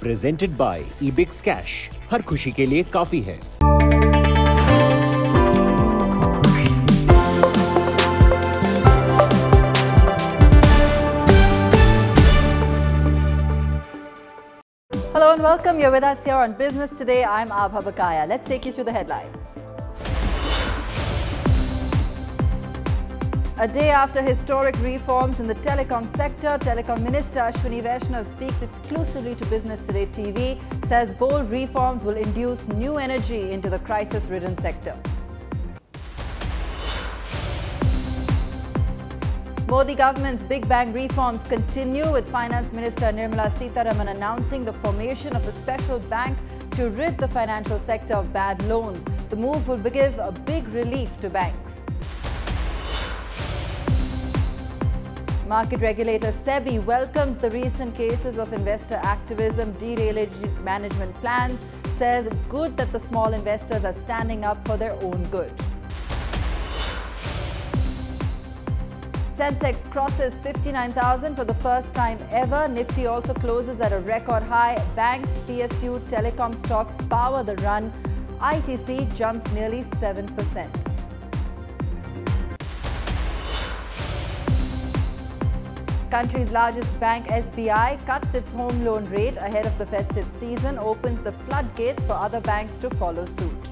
Presented by eBix Cash. हर खुशी के लिए काफी है. Hello and welcome. You're with us here on Business Today. I'm Abha Bakaya. Let's take you through the headlines. A day after historic reforms in the telecom sector, Telecom Minister Ashwini Vaishnav speaks exclusively to Business Today TV, says bold reforms will induce new energy into the crisis-ridden sector. Modi government's Big Bang reforms continue, with Finance Minister Nirmala Sitharaman announcing the formation of a special bank to rid the financial sector of bad loans. The move will give a big relief to banks. Market regulator SEBI welcomes the recent cases of investor activism derailing management plans, says good that the small investors are standing up for their own good. Sensex crosses 59,000 for the first time ever. Nifty also closes at a record high. Banks, PSU, telecom stocks power the run. ITC jumps nearly 7%. Country's largest bank, SBI, cuts its home loan rate ahead of the festive season, opens the floodgates for other banks to follow suit.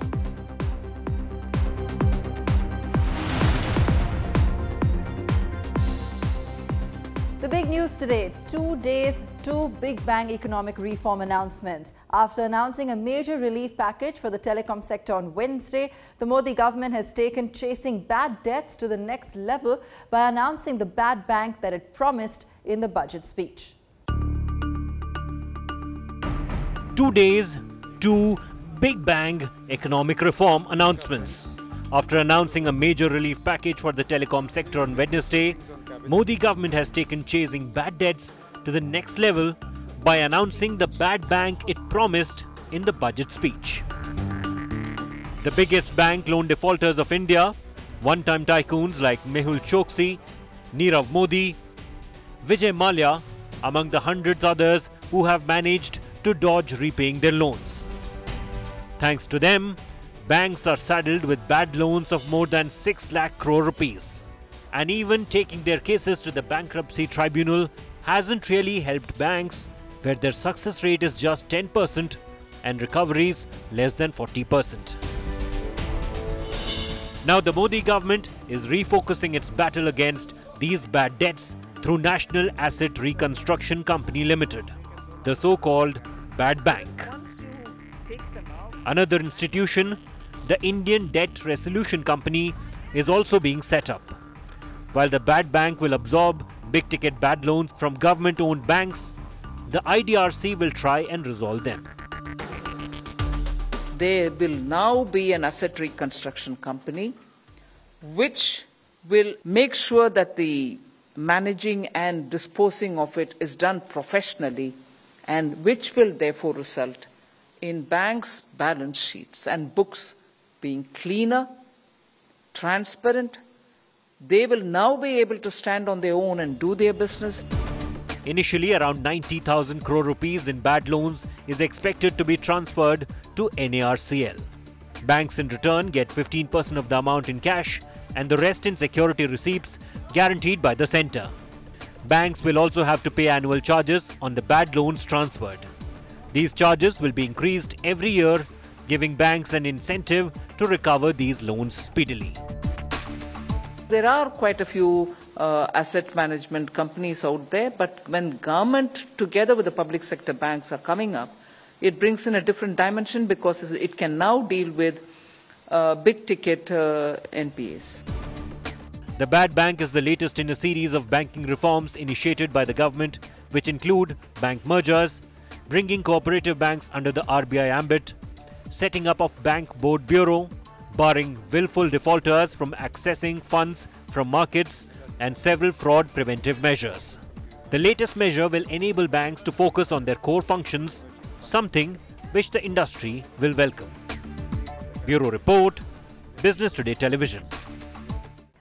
The big news today, 2 days, 2 Big Bang economic reform announcements. After announcing a major relief package for the telecom sector on Wednesday, the Modi government has taken chasing bad debts to the next level by announcing the bad bank that it promised in the budget speech. 2 days, 2 Big Bang economic reform announcements. After announcing a major relief package for the telecom sector on Wednesday, Modi government has taken chasing bad debts to the next level by announcing the bad bank it promised in the budget speech. The biggest bank loan defaulters of India, one-time tycoons like Mehul Choksi, Nirav Modi, Vijay Mallya, among the hundreds others who have managed to dodge repaying their loans. Thanks to them, banks are saddled with bad loans of more than 6 lakh crore rupees. And even taking their cases to the bankruptcy tribunal hasn't really helped banks, where their success rate is just 10% and recoveries less than 40%. Now the Modi government is refocusing its battle against these bad debts through National Asset Reconstruction Company Limited, the so-called Bad Bank. Another institution, the Indian Debt Resolution Company, is also being set up. While the bad bank will absorb big-ticket bad loans from government-owned banks, the IDRC will try and resolve them. There will now be an asset reconstruction company which will make sure that the managing and disposing of it is done professionally, and which will therefore result in banks' balance sheets and books being cleaner, transparent. They will now be able to stand on their own and do their business. Initially, around 90,000 crore rupees in bad loans is expected to be transferred to NARCL. Banks in return get 15% of the amount in cash and the rest in security receipts guaranteed by the centre. Banks will also have to pay annual charges on the bad loans transferred. These charges will be increased every year, giving banks an incentive to recover these loans speedily. There are quite a few asset management companies out there, but when government together with the public sector banks are coming up, it brings in a different dimension because it can now deal with big ticket NPAs. The Bad Bank is the latest in a series of banking reforms initiated by the government, which include bank mergers, bringing cooperative banks under the RBI ambit, setting up of Bank Board Bureau, barring willful defaulters from accessing funds from markets, and several fraud preventive measures. The latest measure will enable banks to focus on their core functions, something which the industry will welcome. Bureau Report, Business Today Television.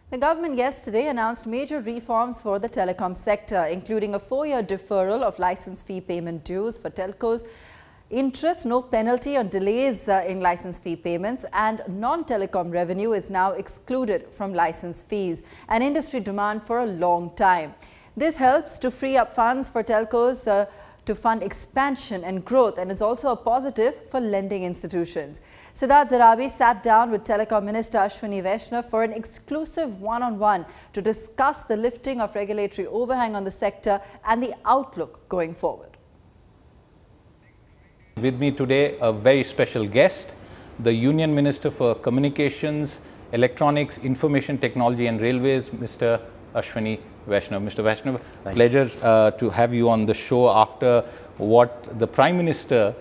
The government yesterday announced major reforms for the telecom sector, including a 4-year deferral of license fee payment dues for telcos, interest, no penalty on delays in license fee payments, and non-telecom revenue is now excluded from license fees, an industry demand for a long time. This helps to free up funds for telcos to fund expansion and growth, and it's also a positive for lending institutions. Siddharth Zarabi sat down with Telecom Minister Ashwini Vaishnav for an exclusive one-on-one to discuss the lifting of regulatory overhang on the sector and the outlook going forward. With me today, a very special guest, the Union Minister for Communications, Electronics, Information Technology and Railways, Mr. Ashwini Vaishnav. Mr. Vaishnav, pleasure to have you on the show after what the Prime Minister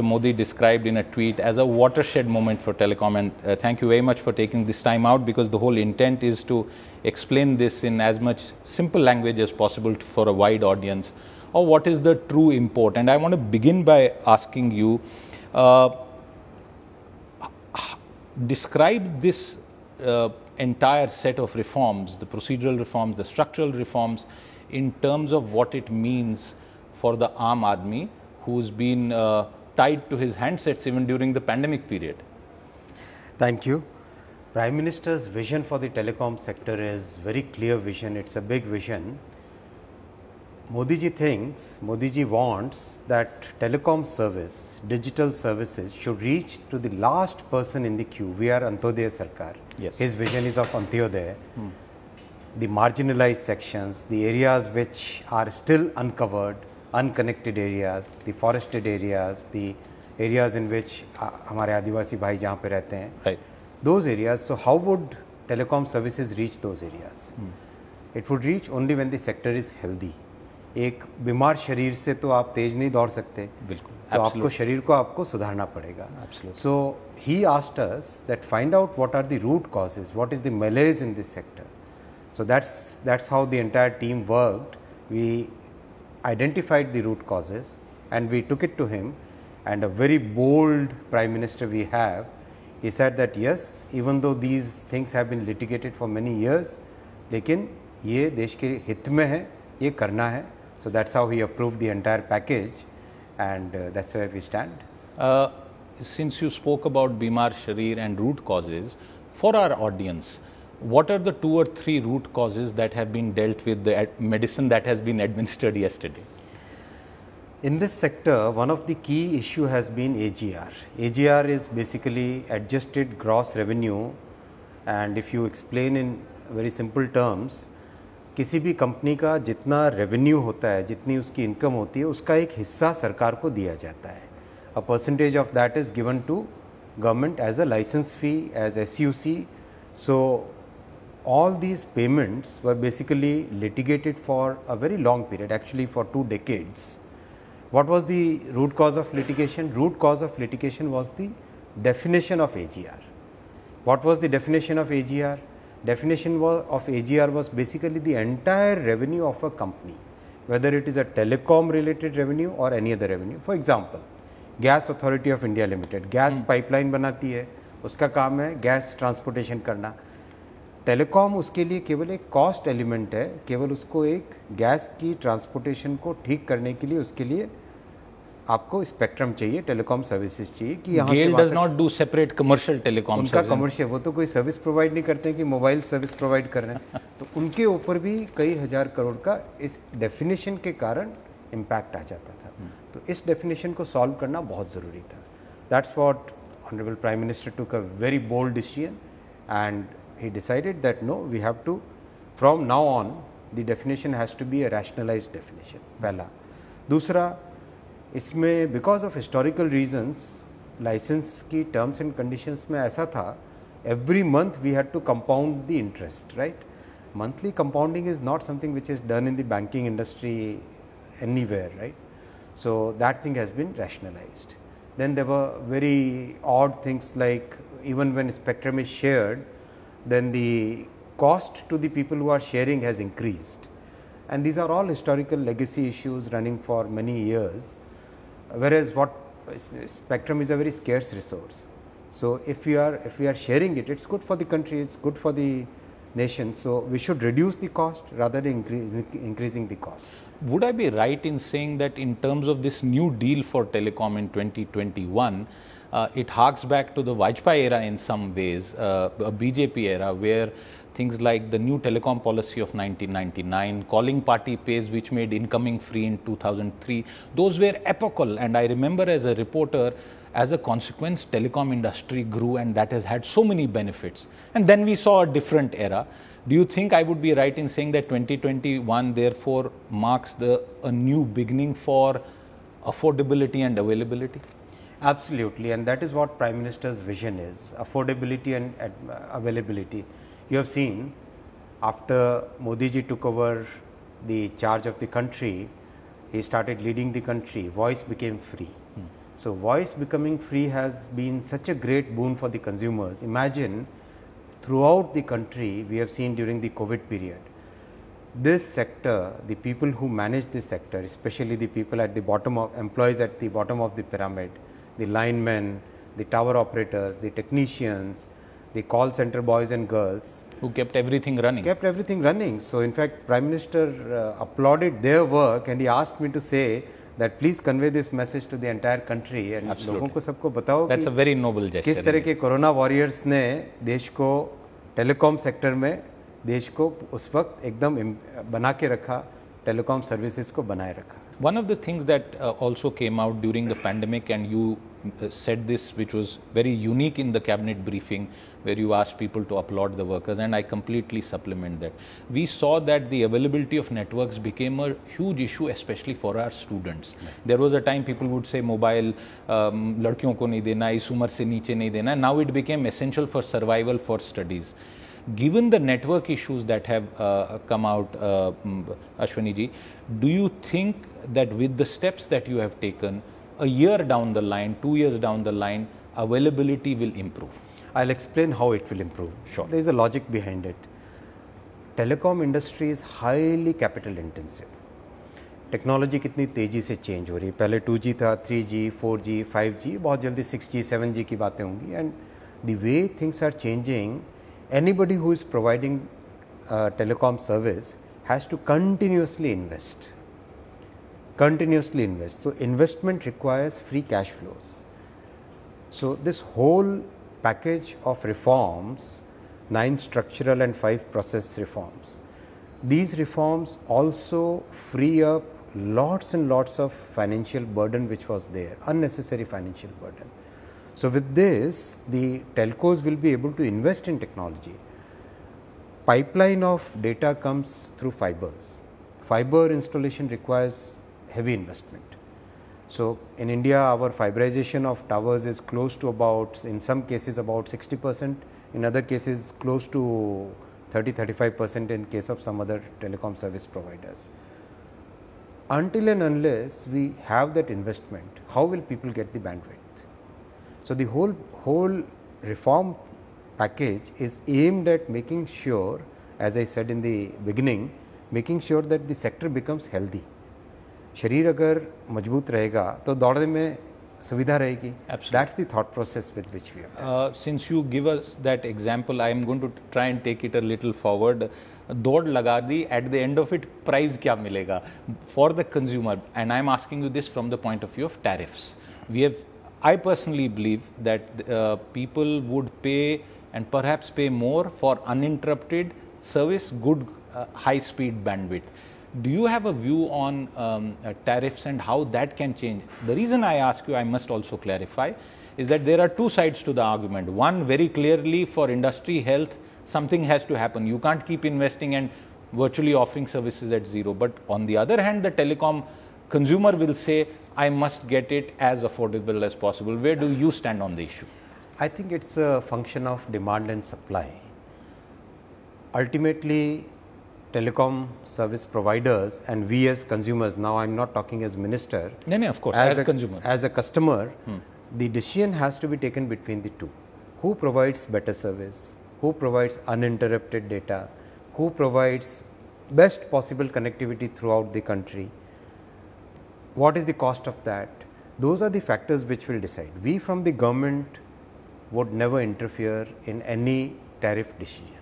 Modi described in a tweet as a watershed moment for telecom. And thank you very much for taking this time out, because the whole intent is to explain this in as much simple language as possible for a wide audience, or what is the true import. And I want to begin by asking you, describe this entire set of reforms, the procedural reforms, the structural reforms, in terms of what it means for the Aam Aadmi, who's been tied to his handsets even during the pandemic period. Thank you. Prime Minister's vision for the telecom sector is very clear vision. It's a big vision. Modi ji wants that telecom service, digital services should reach to the last person in the queue. We are Antyodaya Sarkar. Yes. His vision is of Antyodaya. The marginalized sections, the areas which are still uncovered, unconnected areas, the forested areas, the areas in which हमारे आदिवासी भाई जहाँ पे रहते हैं, right, those areas. So how would telecom services reach those areas? It would reach only when the sector is healthy. एक बीमार शरीर से तो आप तेज नहीं दौड़ सकते, बिल्कुल, तो आपको शरीर को आपको सुधारना पड़ेगा. So he asked us that find out what are the root causes, what is the malaise in this sector. So that's how the entire team worked. We identified the root causes and we took it to him, and a very bold Prime Minister we have. He said that yes, even though these things have been litigated for many years, लेकिन ये देश के हित में है, ये करना है. So that's how he approved the entire package, and that's where we stand. Since you spoke about Bimar Sharir and root causes, for our audience, what are the 2 or 3 root causes that have been dealt with, the medicine that has been administered yesterday? In this sector, one of the key issue has been AGR. AGR is basically adjusted gross revenue, and if you explain in very simple terms, किसी भी company का जितना revenue होता है, जितनी उसकी income होती है, उसका एक हिस्सा सरकार को दिया जाता है. A percentage of that is given to government as a license fee, as SUC. So all these payments were basically litigated for a very long period, actually for 2 decades. What was the root cause of litigation? Root cause of litigation was the definition of AGR. What was the definition of AGR? Definition of AGR was basically the entire revenue of a company, whether it is a telecom related revenue or any other revenue. For example, Gas Authority of India Limited, gas pipeline बनाती है, उसका काम है gas transportation करना. Telecom उसके लिए केवल एक कॉस्ट एलिमेंट है, केवल उसको एक गैस की ट्रांसपोर्टेशन को ठीक करने के लिए उसके लिए आपको स्पेक्ट्रम चाहिए, टेलीकॉम सर्विसेज चाहिए कि यहाँ GAIL does not do separate commercial telecom उनका कमर्शियल, वो तो कोई सर्विस प्रोवाइड नहीं करते कि मोबाइल सर्विस प्रोवाइड कर रहे हैं. तो उनके ऊपर भी कई हजार करोड़ का इस डेफिनेशन के कारण इम्पैक्ट आ जाता था. तो इस डेफिनेशन को सॉल्व करना बहुत ज़रूरी था. That's what honourable prime minister took a very bold decision, and he decided that no, we have to, from now on, the definition has to be a rationalized definition. पहला. दूसरा, इसमें because of historical reasons, license की terms and conditions में ऐसा था, every month we had to compound the interest, right? Monthly compounding is not something which is done in the banking industry anywhere, right? So that thing has been rationalized. Then there were very odd things like even when spectrum is shared, then the cost to the people who are sharing has increased, and these are all historical legacy issues running for many years. Whereas what spectrum is a very scarce resource, so if we are sharing it, it's good for the country, it's good for the nation. So we should reduce the cost rather than increasing the cost. Would I be right in saying that in terms of this new deal for telecom in 2021, it harks back to the Vajpayee era in some ways, a BJP era, where things like the new telecom policy of 1999, calling party pays, which made incoming free in 2003, those were epochal. And I remember as a reporter, as a consequence, telecom industry grew, and that has had so many benefits. And then we saw a different era. Do you think I would be right in saying that 2021 therefore marks a new beginning for affordability and availability? Absolutely, and that is what Prime Minister's vision is, affordability and availability. You have seen, after Modi ji took over the charge of the country, he started leading the country, voice became free. So voice becoming free has been such a great boon for the consumers. Imagine, throughout the country, we have seen during the COVID period, this sector, the people who manage this sector, especially the people at the bottom of, employees at the bottom of the pyramid, the linemen, the tower operators, the technicians, the call center boys and girls, who kept everything running. So in fact, Prime Minister applauded their work, and he asked me to say that please convey this message to the entire country and लोगों को सबको बताओ That's a very noble gesture. किस तरह के corona warriors ने देश को टेलीकॉम सेक्टर में देश को उस वक्त एकदम बना के रखा, टेलीकॉम सर्विसेज को बनाए रखा. One of the things that also came out during the pandemic, and you said this, which was very unique in the cabinet briefing, where you asked people to applaud the workers, and I completely supplement that. We saw that the availability of networks became a huge issue, especially for our students. Right. There was a time people would say mobile ladkiyon ko nahi dena, is umar se niche nahi dena. Now it became essential for survival, for studies. Given the network issues that have come out, Ashwani ji, do you think that with the steps that you have taken, a year down the line, 2 years down the line, availability will improve? I'll explain how it will improve. Sure. There is a logic behind it. Telecom industry is highly capital intensive. Technology कितनी तेज़ी से change हो रही है. पहले 2G था, 3G, 4G, 5G, बहुत जल्दी 6G, 7G की बातें होंगी. And the way things are changing, anybody who is providing telecom service has to continuously invest. So investment requires free cash flows. So this whole package of reforms, 9 structural and 5 process reforms, these reforms also free up lots and lots of financial burden which was there, unnecessary financial burden. So with this, the telcos will be able to invest in technology. Pipeline of data comes through fibers. Fiber installation requires heavy investment. So in India, our fiberization of towers is close to about, in some cases about 60%, in other cases close to 30-35% in case of some other telecom service providers. Until and unless we have that investment, how will people get the bandwidth? So the whole reform package is aimed at making sure, as I said in the beginning, making sure that the sector becomes healthy. शरीर अगर मजबूत रहेगा तो दौड़ने में सुविधा रहेगी. That's the thought process with which we are. Since you give us that example, I am going to try and take it a little forward. दौड़ लगा दी, at the end of it, price क्या मिलेगा for the consumer? And I am asking you this from the point of view of tariffs. I personally believe that people would pay and perhaps pay more for uninterrupted service, good high-speed bandwidth. Do you have a view on tariffs and how that can change? The reason I ask you, I must also clarify, is that there are two sides to the argument. One, very clearly for industry health, something has to happen. You can't keep investing and virtually offering services at zero. But on the other hand, the telecom consumer will say, I must get it as affordable as possible. Where do you stand on the issue? I think it's a function of demand and supply. Ultimately, telecom service providers and we as consumers, now I'm not talking as minister. No, of course, as a consumer. As a customer, the decision has to be taken between the two. Who provides better service? Who provides uninterrupted data? Who provides best possible connectivity throughout the country? What is the cost of that? Those are the factors which will decide. We from the government would never interfere in any tariff decision.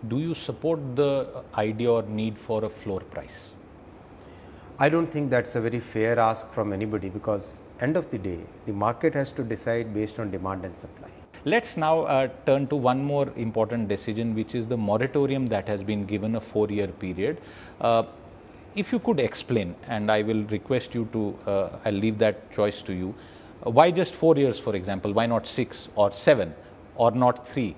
do you support the idea or need for a floor price? I don't think that's a very fair ask from anybody, because end of the day, the market has to decide based on demand and supply. Let's now turn to one more important decision, which is the moratorium that has been given a 4-year period. If you could explain, and I will request you to, I'll leave that choice to you. Why just 4 years, for example? Why not 6 or 7 or not 3?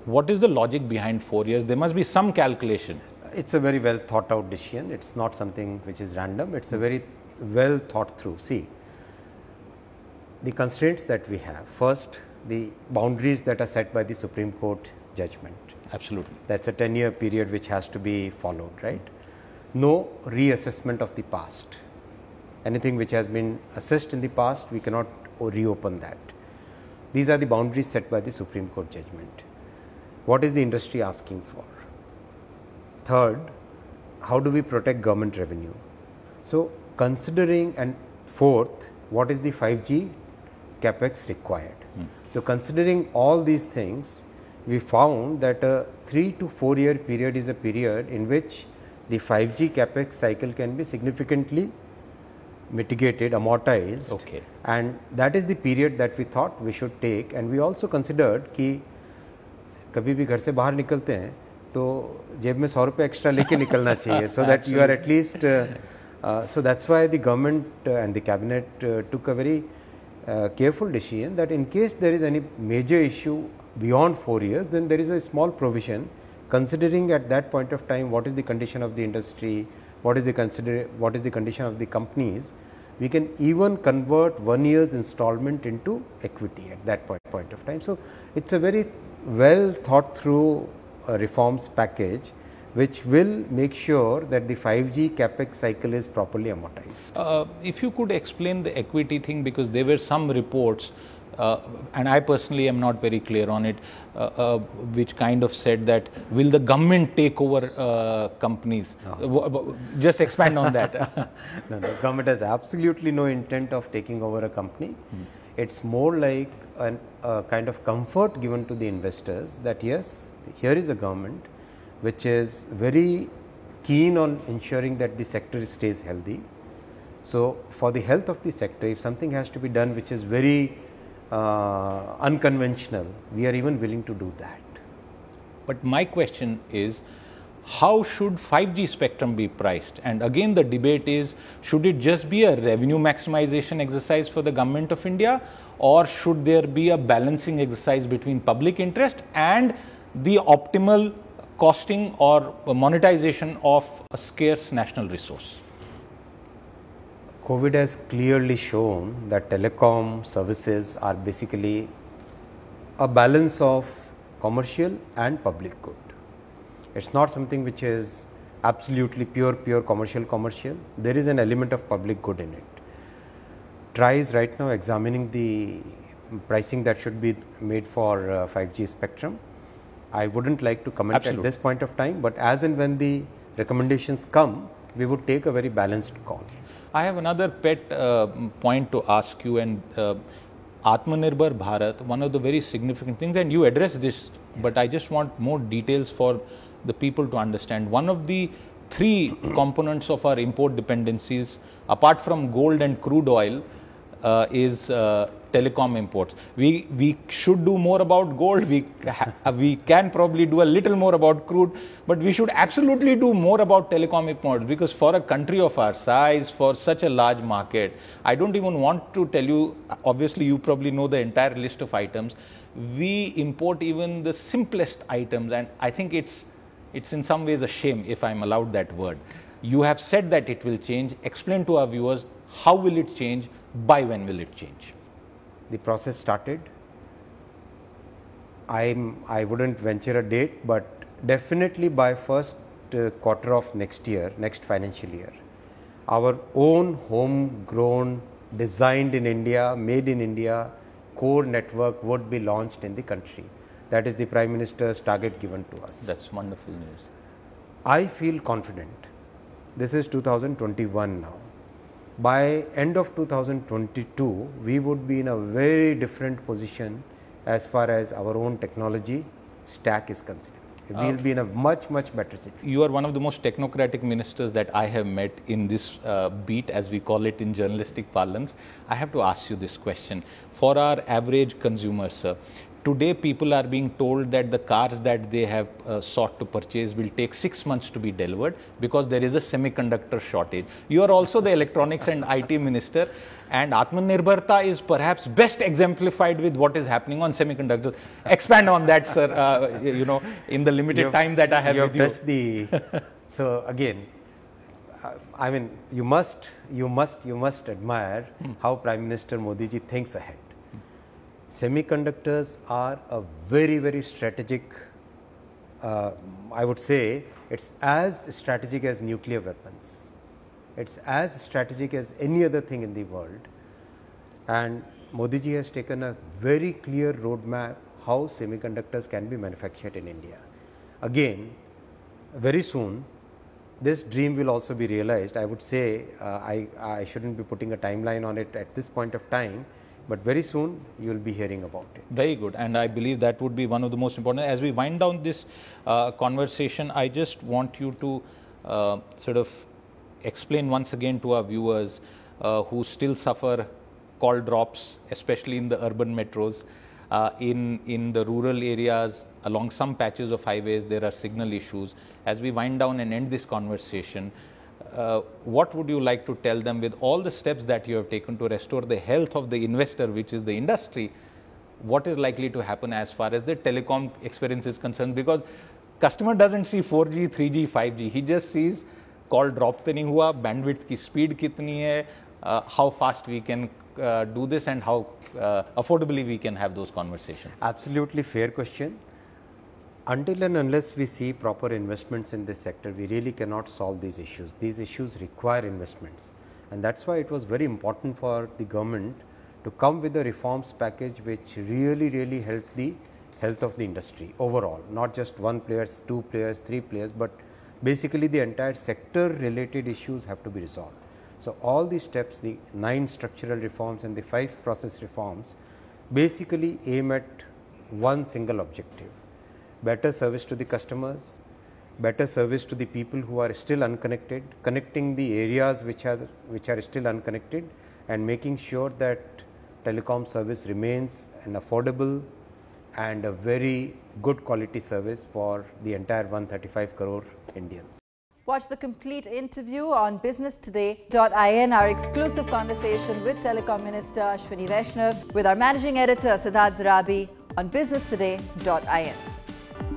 What is the logic behind 4 years? There must be some calculation. It's a very well thought out decision. It's not something which is random. It's a very well thought through. See, the constraints that we have, first, the boundaries that are set by the Supreme Court judgment. Absolutely. That's a 10-year period which has to be followed, right? No reassessment of the past. Anything which has been assessed in the past, we cannot reopen that. These are the boundaries set by the Supreme Court judgment. What is the industry asking for? Third, how do we protect government revenue? So, considering, and fourth, what is the 5G capex required? So, considering all these things, we found that a 3 to 4 year period is a period in which the 5G capex cycle can be significantly mitigated, amortized, Okay. and that is the period that we thought we should take. And we also considered कि कभी भी घर से बाहर निकलते हैं तो जेब में 100 रुपये एक्स्ट्रा लेके निकलना चाहिए, so that you are at least so that's why the government and the cabinet took a very careful decision that in case there is any major issue beyond 4 years, then there is a small provision considering at that point of time what is the condition of the industry, what is the condition of the companies. We can even convert 1 year's installment into equity at that point of time. So, it's a very well thought through reforms package which will make sure that the 5G capex cycle is properly amortized. If you could explain the equity thing, because there were some reports and I personally am not very clear on it, which kind of said that will the government take over companies? No. Just expand on that. No, the government has absolutely no intent of taking over a company. It's more like a kind of comfort given to the investors that yes, here is a government which is very keen on ensuring that the sector stays healthy. So, for the health of the sector, if something has to be done which is very unconventional, we are even willing to do that. But my question is, how should 5G spectrum be priced? And again the debate is, should it just be a revenue maximization exercise for the government of India, or should there be a balancing exercise between public interest and the optimal costing or monetization of a scarce national resource? COVID has clearly shown that telecom services are basically a balance of commercial and public good. It's not something which is absolutely pure commercial. There is an element of public good in it. TRAI is right now examining the pricing that should be made for 5G spectrum. I wouldn't like to comment Absolutely. At this point of time, but as and when the recommendations come, we would take a very balanced call. I have another pet point to ask you, and Atmanirbhar Bharat, one of the very significant things, and you address this, but I just want more details for the people to understand. One of the 3 components of our import dependencies, apart from gold and crude oil, is telecom imports. We should do more about gold. We can probably do a little more about crude, but we should absolutely do more about telecom imports, because for a country of our size, for such a large market, I don't even want to tell you, obviously you probably know the entire list of items. We import even the simplest items, and I think it's in some ways a shame, if I'm allowed that word. You have said that it will change. Explain to our viewers, how will it change? By when will it change? The process started. I wouldn't venture a date, but definitely by first quarter of next financial year, our own homegrown, designed in India, made in India core network would be launched in the country. That is the Prime Minister's target given to us. That's wonderful news. I feel confident. This is 2021 now. By end of 2022, we would be in a very different position as far as our own technology stack is considered. We'll be in a much better situation. You are one of the most technocratic ministers that I have met in this beat, as we call it in journalistic parlance. I have to ask you this question. For our average consumer, sir, today people are being told that the cars that they have sought to purchase will take 6 months to be delivered because there is a semiconductor shortage. You are also the electronics and IT minister, and Atmanirbharta is perhaps best exemplified with what is happening on semiconductors. Expand on that, sir, you know, in the limited time that I have with you. Touched the, so again, I mean, you must admire how Prime Minister Modi ji thinks ahead. Semiconductors are a very strategic, I would say it's as strategic as nuclear weapons. It's as strategic as any other thing in the world. And Modi ji has taken a very clear roadmap how semiconductors can be manufactured in India. Again, very soon, this dream will also be realized. I would say I shouldn't be putting a timeline on it at this point of time, but very soon you will be hearing about it. Very good, and I believe that would be one of the most important. As we wind down this conversation, I just want you to sort of explain once again to our viewers who still suffer call drops, especially in the urban metros. In the rural areas, along some patches of highways, there are signal issues. As we wind down and end this conversation, what would you like to tell them with all the steps that you have taken to restore the health of the investor, which is the industry? What is likely to happen as far as the telecom experience is concerned? Because customer doesn't see 4G, 3G, 5G. He just sees call drop to nahi hua, bandwidth ki speed kitni hai, how fast we can do this and how affordably we can have those conversations. Absolutely fair question. Until and unless we see proper investments in this sector, we really cannot solve these issues. These issues require investments, and that's why it was very important for the government to come with a reforms package which really help the health of the industry overall, not just one player, two players, three players, but basically the entire sector related issues have to be resolved. So all these steps, the 9 structural reforms and the 5 process reforms, basically aim at one single objective: better service to the customers, better service to the people who are still unconnected, connecting the areas which are still unconnected, and making sure that telecom service remains an affordable and a very good quality service for the entire 135 crore Indians. Watch the complete interview on businesstoday.in, our exclusive conversation with Telecom Minister Ashwini Vaishnav with our Managing Editor Siddharth Zarabi on businesstoday.in.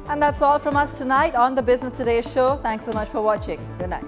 And that's all from us tonight on the Business Today show. Thanks so much for watching. Good night.